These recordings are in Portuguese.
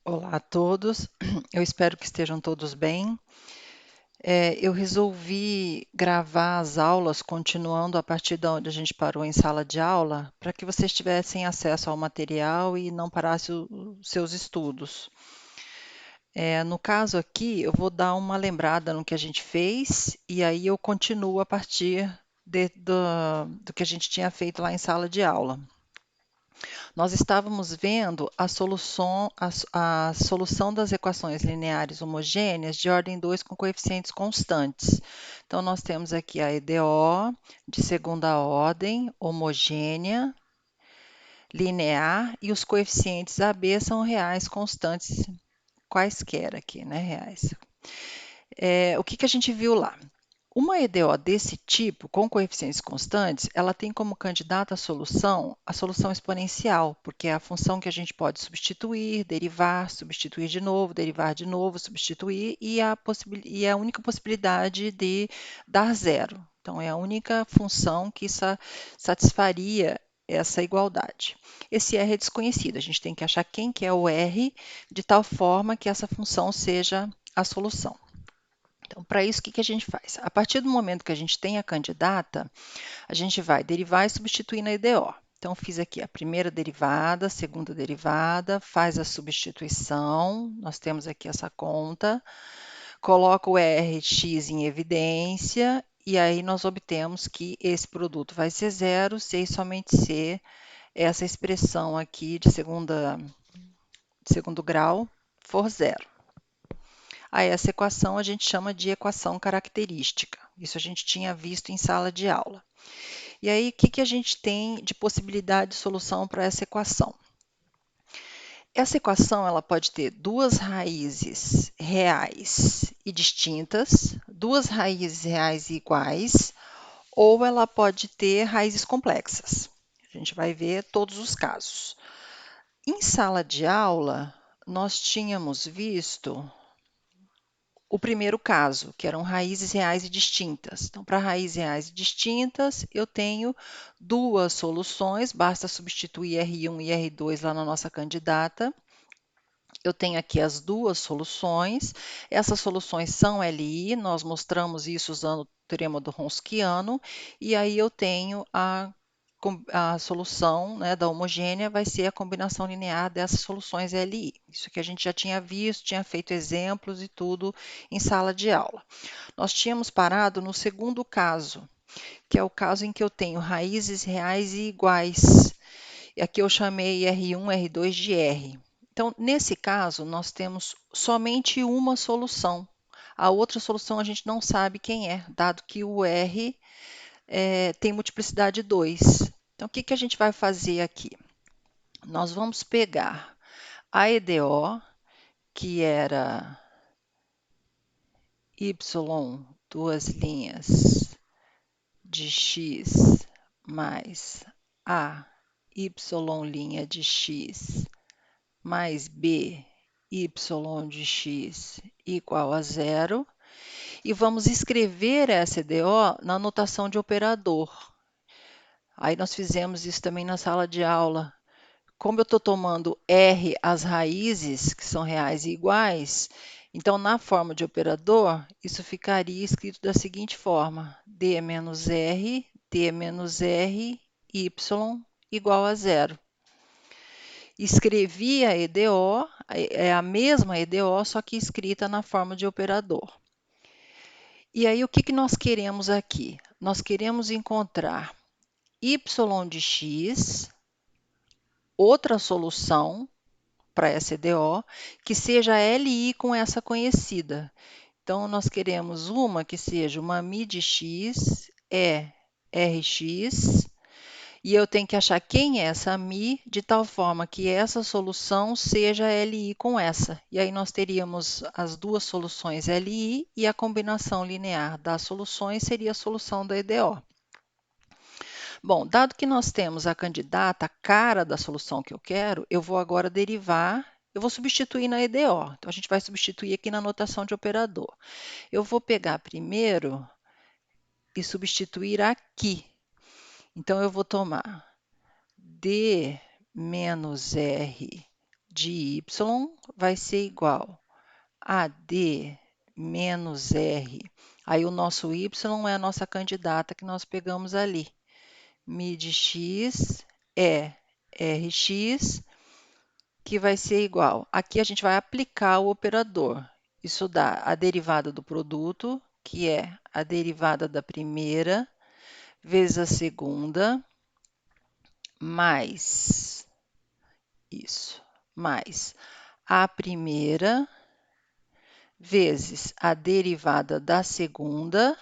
Olá a todos, eu espero que estejam todos bem. Eu resolvi gravar as aulas continuando a partir da onde a gente parou em sala de aula, para que vocês tivessem acesso ao material e não parasse os seus estudos. No caso aqui, eu vou dar uma lembrada no que a gente fez e aí eu continuo a partir do que a gente tinha feito lá em sala de aula. Nós estávamos vendo a solução das equações lineares homogêneas de ordem 2 com coeficientes constantes. Então, nós temos aqui a EDO de segunda ordem, homogênea, linear, e os coeficientes AB são reais constantes, quaisquer aqui, né, reais. O que a gente viu lá? Uma EDO desse tipo, com coeficientes constantes, ela tem como candidata à solução a solução exponencial, porque é a função que a gente pode substituir, derivar, substituir de novo, derivar de novo, substituir, e é a única possibilidade de dar zero. Então, é a única função que satisfaria essa igualdade. Esse R é desconhecido, a gente tem que achar quem que é o R, de tal forma que essa função seja a solução. Então, para isso, o que a gente faz? A partir do momento que a gente tem a candidata, a gente vai derivar e substituir na EDO. Então, fiz aqui a primeira derivada, a segunda derivada, faz a substituição, nós temos aqui essa conta, coloca o Rx em evidência, e aí nós obtemos que esse produto vai ser zero se e somente se essa expressão aqui de segundo grau for zero. A essa equação a gente chama de equação característica. Isso a gente tinha visto em sala de aula. E aí, o que a gente tem de possibilidade de solução para essa equação? Essa equação ela pode ter duas raízes reais e distintas, duas raízes reais e iguais, ou ela pode ter raízes complexas. A gente vai ver todos os casos. Em sala de aula, nós tínhamos visto o primeiro caso, que eram raízes reais e distintas. Então, para raízes reais e distintas, eu tenho duas soluções, basta substituir R1 e R2 lá na nossa candidata. Eu tenho aqui as duas soluções. Essas soluções são LI, nós mostramos isso usando o teorema do Wronskiano, e aí eu tenho a solução, né, da homogênea vai ser a combinação linear dessas soluções LI. Isso que a gente já tinha visto, tinha feito exemplos e tudo em sala de aula. Nós tínhamos parado no segundo caso, que é o caso em que eu tenho raízes reais e iguais. E aqui eu chamei R1, R2 de R. Então, nesse caso, nós temos somente uma solução. A outra solução a gente não sabe quem é, dado que o R tem multiplicidade 2. Então, o que a gente vai fazer aqui? Nós vamos pegar a EDO, que era y, duas linhas de x mais a y' de x mais b y de x igual a zero, e vamos escrever essa EDO na notação de operador. Aí nós fizemos isso também na sala de aula. Como eu estou tomando R as raízes, que são reais e iguais, então na forma de operador, isso ficaria escrito da seguinte forma: D menos R, D menos R, Y igual a zero. Escrevi a EDO, é a mesma EDO, só que escrita na forma de operador. E aí, o que nós queremos aqui? Nós queremos encontrar y de x, outra solução para essa EDO, que seja LI com essa conhecida. Então, nós queremos uma que seja uma μ de x, é Rx, e eu tenho que achar quem é essa μ, de tal forma que essa solução seja LI com essa. E aí nós teríamos as duas soluções LI e a combinação linear das soluções seria a solução da EDO. Bom, dado que nós temos a candidata, a cara da solução que eu quero, eu vou agora derivar, eu vou substituir na EDO. Então, a gente vai substituir aqui na notação de operador. Eu vou pegar primeiro e substituir aqui. Então, eu vou tomar D menos R de y vai ser igual a d menos r. Aí o nosso y é a nossa candidata que nós pegamos ali. Mi de x é rx, que vai ser igual. Aqui a gente vai aplicar o operador. Isso dá a derivada do produto, que é a derivada da primeira, vezes a segunda, mais isso, mais a primeira, vezes a derivada da segunda,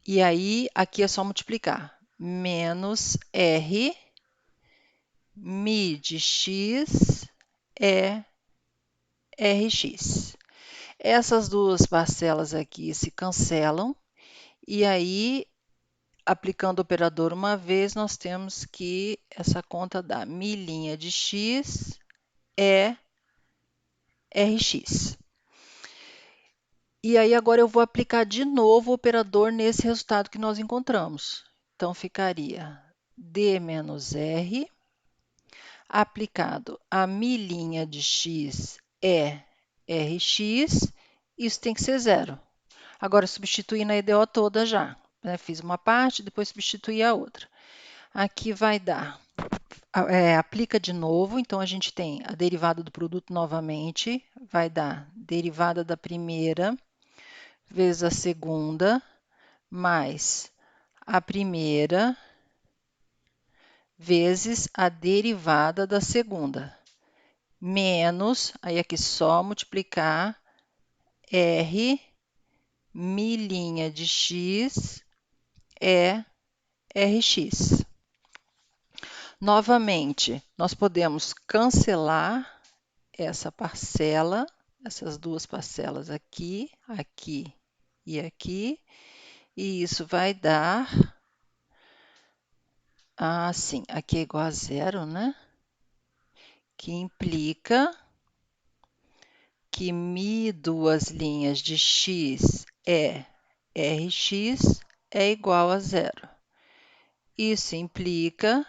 e aí aqui é só multiplicar, menos r, mi de x é rx. Essas duas parcelas aqui se cancelam, e aí, aplicando o operador uma vez, nós temos que essa conta dá mi' de x é rx. E aí, agora eu vou aplicar de novo o operador nesse resultado que nós encontramos. Então, ficaria d menos r, aplicado a mi' de x é rx, isso tem que ser zero. Agora, substituir na EDO toda já. Né? Fiz uma parte, depois substituir a outra. Aqui vai dar, aplica de novo, então a gente tem a derivada do produto novamente, vai dar derivada da primeira, vezes a segunda, mais a primeira, vezes a derivada da segunda, menos, aí aqui só multiplicar, r, mi' de x é rx. Novamente, nós podemos cancelar essa parcela, essas duas parcelas aqui, aqui e aqui, e isso vai dar, sim, aqui é igual a zero, né? Que implica que mi duas linhas de x é rx é igual a zero. Isso implica,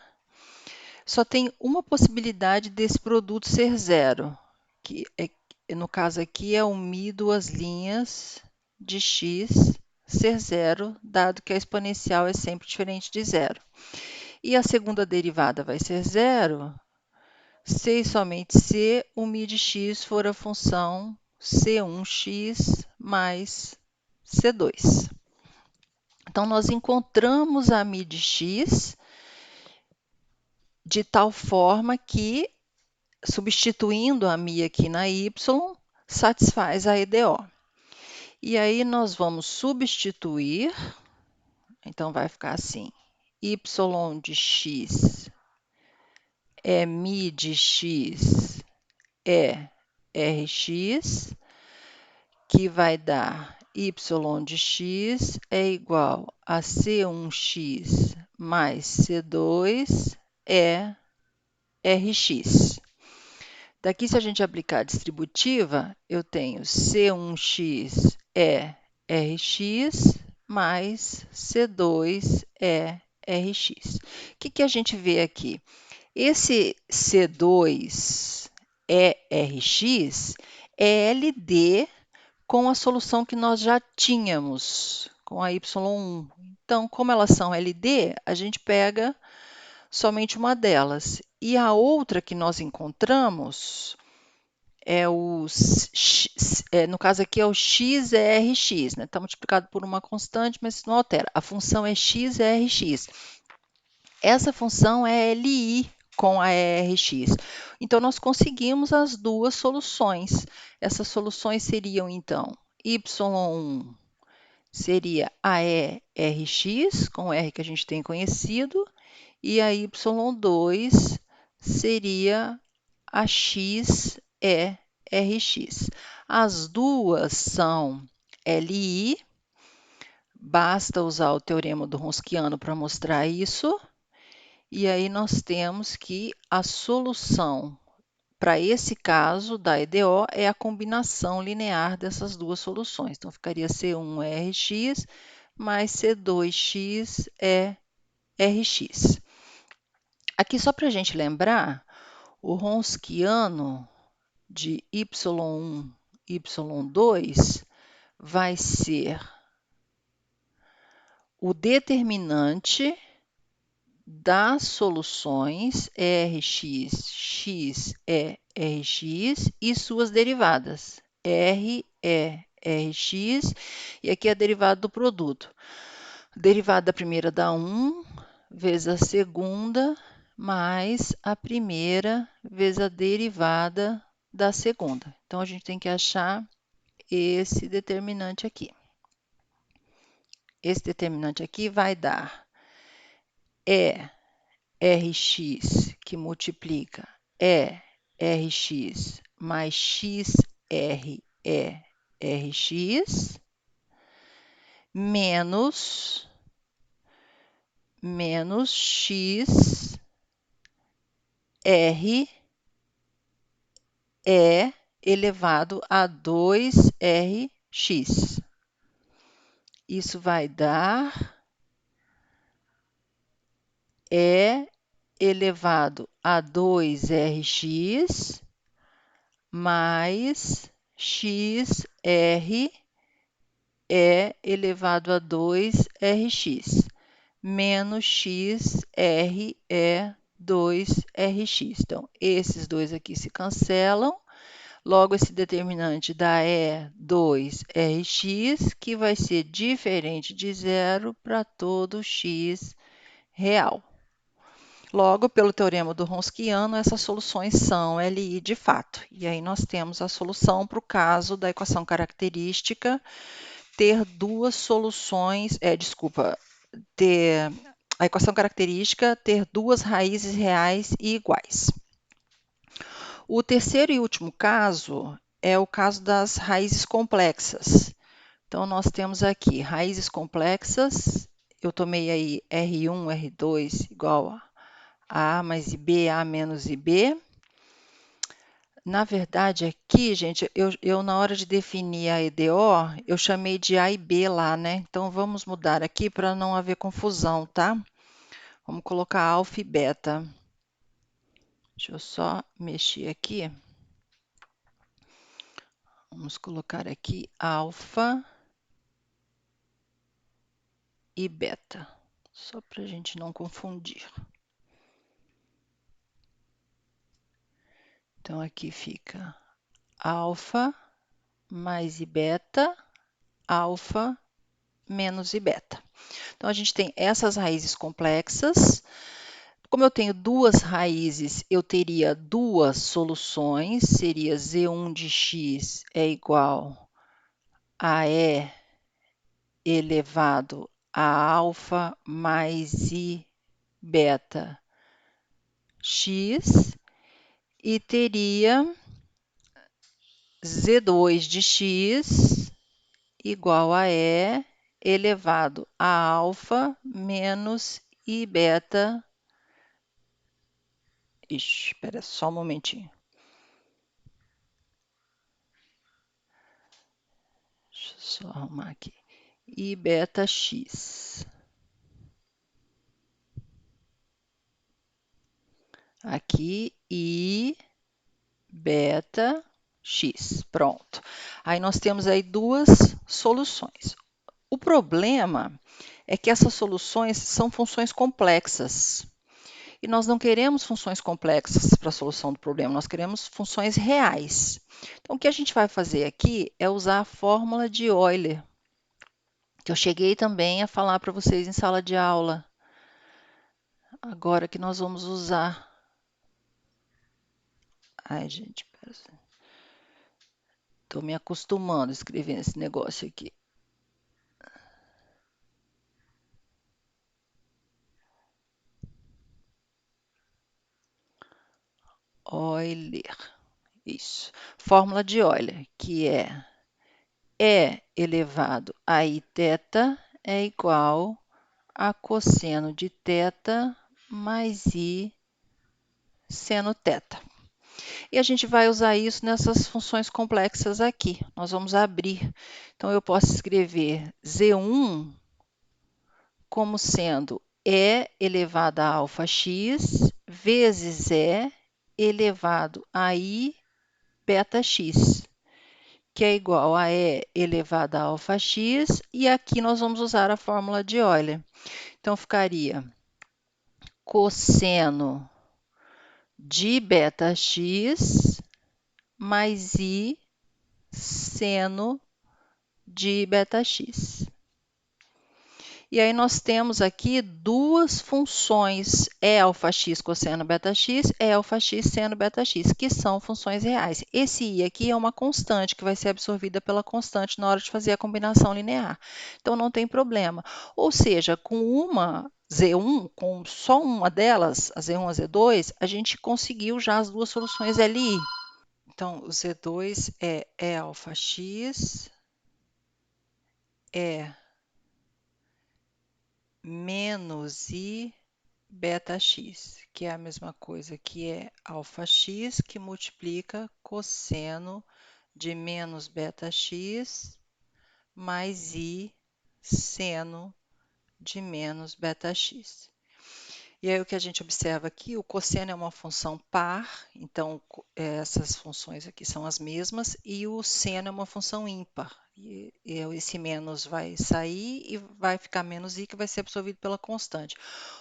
só tem uma possibilidade desse produto ser zero, que no caso aqui é o mi duas linhas de x ser zero, dado que a exponencial é sempre diferente de zero. E a segunda derivada vai ser zero, se e somente se o mi de x for a função c1x mais c2. Então, nós encontramos a mi de x de tal forma que, substituindo a mi aqui na y, satisfaz a EDO. E aí, nós vamos substituir, então vai ficar assim, y de x é mi de x é rx, que vai dar y de x é igual a c1x mais c2 é rx. Daqui, se a gente aplicar a distributiva, eu tenho c1x é rx mais c2 é rx. O que a gente vê aqui? Esse C2 ERX é LD com a solução que nós já tínhamos, com a Y1. Então, como elas são LD, a gente pega somente uma delas. E a outra que nós encontramos é no caso aqui é o XRX, né? Está multiplicado por uma constante, mas isso não altera. A função é XRX. Essa função é LI com a ERX. Então, nós conseguimos as duas soluções. Essas soluções seriam, então, y1 seria a ERX, com o R que a gente tem conhecido, e a y2 seria a XERX. As duas são LI, basta usar o teorema do Wronskiano para mostrar isso. E aí nós temos que a solução para esse caso da EDO é a combinação linear dessas duas soluções. Então, ficaria C1RX mais C2X é RX. Aqui, só para a gente lembrar, O Wronskiano de y1, y2 vai ser o determinante das soluções Rx, x é Rx e suas derivadas. R é Rx e aqui é a derivada do produto. A derivada da primeira dá 1, vezes a segunda, mais a primeira, vezes a derivada da segunda. Então, a gente tem que achar esse determinante aqui. Esse determinante aqui vai dar Rx, que multiplica Rx mais XR é Rx, menos XR é elevado a 2Rx. Isso vai dar elevado a 2Rx mais XR é elevado a 2Rx, menos XR é 2Rx. Então, esses dois aqui se cancelam. Logo, esse determinante dá 2Rx, que vai ser diferente de zero para todo x real. Logo, pelo teorema do Wronskiano, essas soluções são LI de fato. E aí nós temos a solução para o caso da equação característica ter duas soluções, ter a equação característica ter duas raízes reais e iguais. O terceiro e último caso é o caso das raízes complexas. Então, nós temos aqui raízes complexas, eu tomei aí R1, R2 igual a mais IB, A menos IB. Na verdade, aqui, gente, eu na hora de definir a EDO, eu chamei de A e B lá, né? Então, vamos mudar aqui para não haver confusão, tá? Vamos colocar alfa e beta. Deixa eu só mexer aqui. Vamos colocar aqui alfa e beta, só para a gente não confundir. Então, aqui fica alfa mais i beta, alfa menos i beta. Então, a gente tem essas raízes complexas. Como eu tenho duas raízes, eu teria duas soluções, seria Z1 de x é igual a E elevado a alfa mais I beta x, e teria Z2 de x igual a E elevado a alfa menos I beta. Ixi, espera só um momentinho. Deixa eu só arrumar aqui. I beta x. Aqui, I beta x. Pronto. Aí nós temos aí duas soluções. O problema é que essas soluções são funções complexas. E nós não queremos funções complexas para a solução do problema, nós queremos funções reais. Então, o que a gente vai fazer aqui é usar a fórmula de Euler, que eu cheguei também a falar para vocês em sala de aula. Agora que nós vamos usar. Ai, gente, estou me acostumando a escrever esse negócio aqui. Euler, isso. Fórmula de Euler, que é E elevado a I θ é igual a cosseno de θ mais I seno θ. E a gente vai usar isso nessas funções complexas aqui. Nós vamos abrir. Então, eu posso escrever Z1 como sendo E elevado a alfa x vezes E elevado a I beta x, que é igual a E elevado a alfa x, e aqui nós vamos usar a fórmula de Euler. Então, ficaria cosseno de beta x mais I seno de beta x. E aí nós temos aqui duas funções, E alfa x cosseno beta x, E alfa x seno beta x, que são funções reais. Esse I aqui é uma constante que vai ser absorvida pela constante na hora de fazer a combinação linear. Então não tem problema. Ou seja, com uma Z1, com só uma delas, a Z1 e a Z2, a gente conseguiu já as duas soluções LI. Então, o Z2 é E alfa x, é menos I beta x, que é a mesma coisa que é alfa x, que multiplica cosseno de menos beta x mais I seno de menos beta x. E aí o que a gente observa aqui, o cosseno é uma função par, então essas funções aqui são as mesmas, e o seno é uma função ímpar. E esse menos vai sair e vai ficar menos i, que vai ser absorvido pela constante.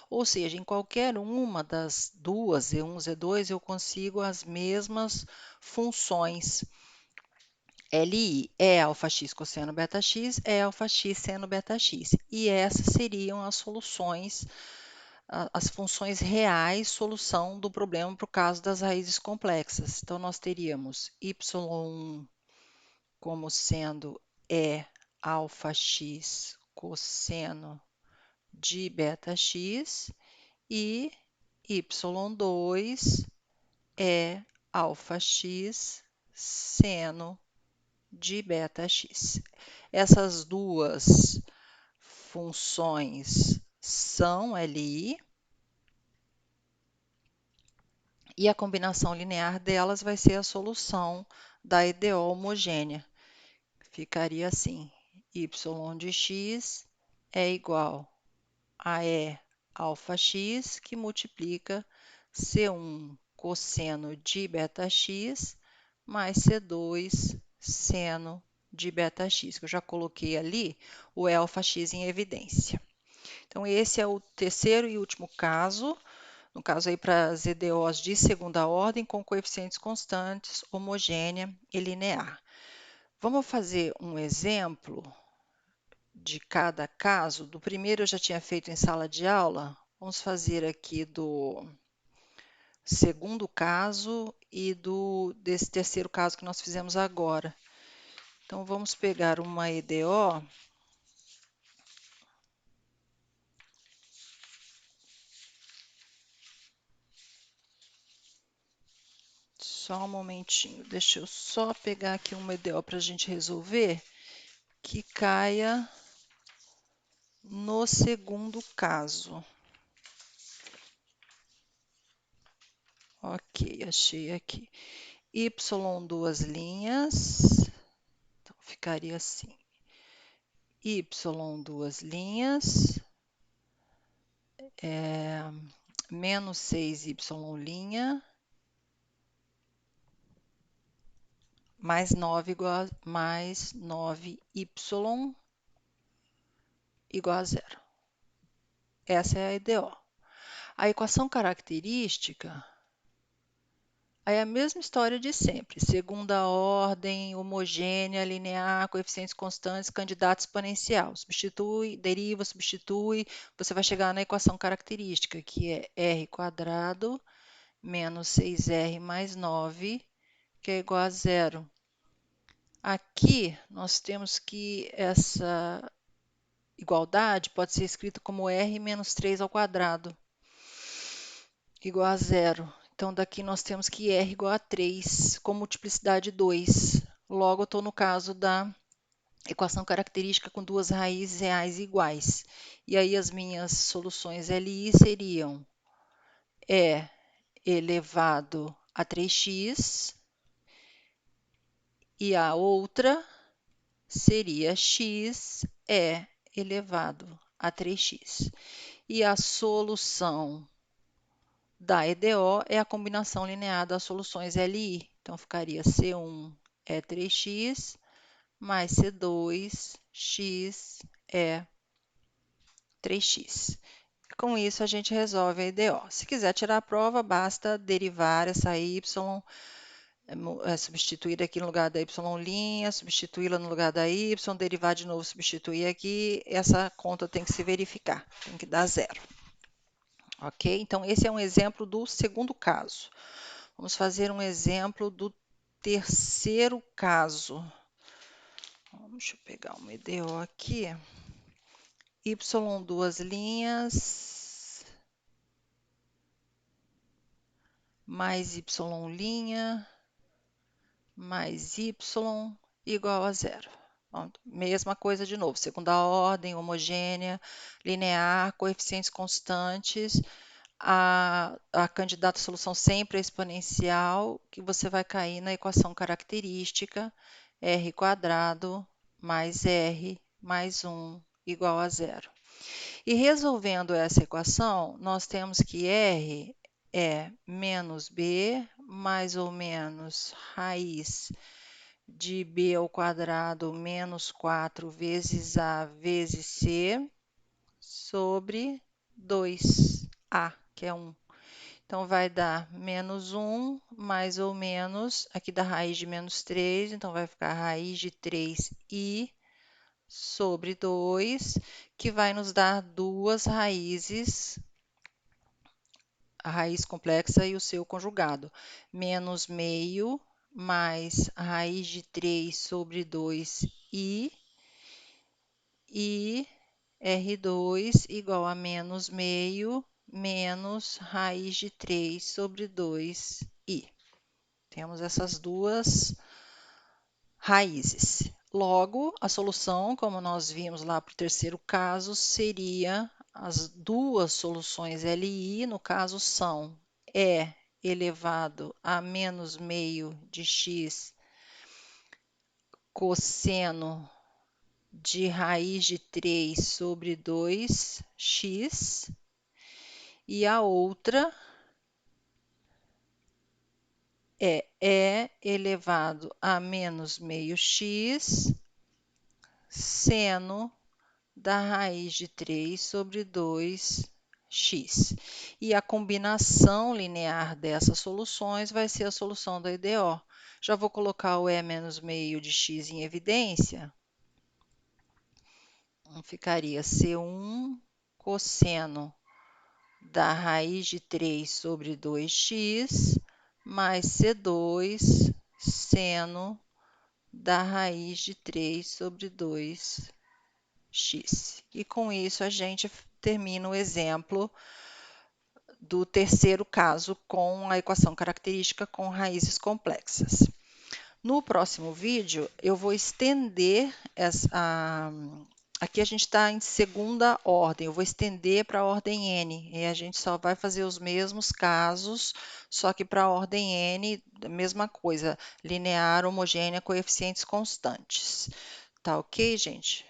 Ou seja, em qualquer uma das duas, Z1, Z2, eu consigo as mesmas funções. LI é alfa x cosseno beta x, é alfa x seno beta x. E essas seriam as soluções, as funções reais, solução do problema para o caso das raízes complexas. Então, nós teríamos y1 como sendo E alfa x cosseno de beta x e y2 é alfa x seno de beta x. Essas duas funções são LI e a combinação linear delas vai ser a solução da EDO homogênea. Ficaria assim: y de x é igual a E alfa x, que multiplica C1 cosseno de beta x mais C2 seno de beta x, que eu já coloquei ali o E alfa x em evidência. Então, esse é o terceiro e último caso, no caso aí para as EDOs de segunda ordem, com coeficientes constantes, homogênea e linear. Vamos fazer um exemplo de cada caso. Do primeiro eu já tinha feito em sala de aula. Vamos fazer aqui do segundo caso e desse terceiro caso que nós fizemos agora. Então, vamos pegar uma EDO. Só um momentinho, deixa eu só pegar aqui uma EDO para a gente resolver, que caia no segundo caso. Ok, achei aqui. Y duas linhas, então ficaria assim. Y duas linhas, menos 6y linha, mais 9 igual mais 9y igual a zero. Essa é a EDO. A equação característica aí é a mesma história de sempre. Segunda ordem, homogênea, linear, coeficientes constantes, candidato exponencial. Substitui, deriva, substitui, você vai chegar na equação característica, que é r quadrado menos 6r mais 9, que é igual a zero. Aqui, nós temos que essa igualdade pode ser escrita como r menos 3 ao quadrado, igual a zero. Então, daqui nós temos que r igual a 3, com multiplicidade 2. Logo, eu estou no caso da equação característica com duas raízes reais iguais. E aí, as minhas soluções LI seriam E elevado a 3x, e a outra seria x E elevado a 3x. E a solução da EDO é a combinação linear das soluções LI. Então, ficaria C1 é 3x mais C2x é 3x. Com isso, a gente resolve a EDO. Se quiser tirar a prova, basta derivar essa y, substituir aqui no lugar da y', substituí-la no lugar da y, derivar de novo, substituir aqui. Essa conta tem que se verificar, tem que dar zero. Ok? Então, esse é um exemplo do segundo caso. Vamos fazer um exemplo do terceiro caso. Deixa eu pegar uma EDO aqui. Y, duas linhas, mais y', mais y igual a zero. Bom, mesma coisa de novo, segunda ordem, homogênea, linear, coeficientes constantes. A candidata à solução sempre é exponencial, que você vai cair na equação característica r² mais r mais 1 igual a zero. E resolvendo essa equação, nós temos que r é menos b mais ou menos raiz de b ao quadrado menos 4 vezes a vezes c sobre 2a, que é 1. Então, vai dar menos 1, mais ou menos, aqui dá raiz de menos 3, então vai ficar raiz de 3i sobre 2, que vai nos dar duas raízes, a raiz complexa e o seu conjugado. Menos meio mais a raiz de 3 sobre 2i e R2 igual a menos meio menos raiz de 3 sobre 2i. Temos essas duas raízes. Logo, a solução, como nós vimos lá para o terceiro caso, seria as duas soluções LI, no caso, são E elevado a menos meio de x cosseno de raiz de 3 sobre 2x, e a outra é E elevado a menos meio x seno da raiz de 3 sobre 2x. E a combinação linear dessas soluções vai ser a solução da EDO. Já vou colocar o E menos meio de x em evidência. Ficaria C1 cosseno da raiz de 3 sobre 2x mais C2 seno da raiz de 3 sobre 2x. E com isso a gente termina o exemplo do terceiro caso com a equação característica com raízes complexas. No próximo vídeo, eu vou estender aqui a gente está em segunda ordem, eu vou estender para a ordem n, e a gente só vai fazer os mesmos casos, só que para a ordem n, a mesma coisa, linear, homogênea, coeficientes constantes. Tá ok, gente?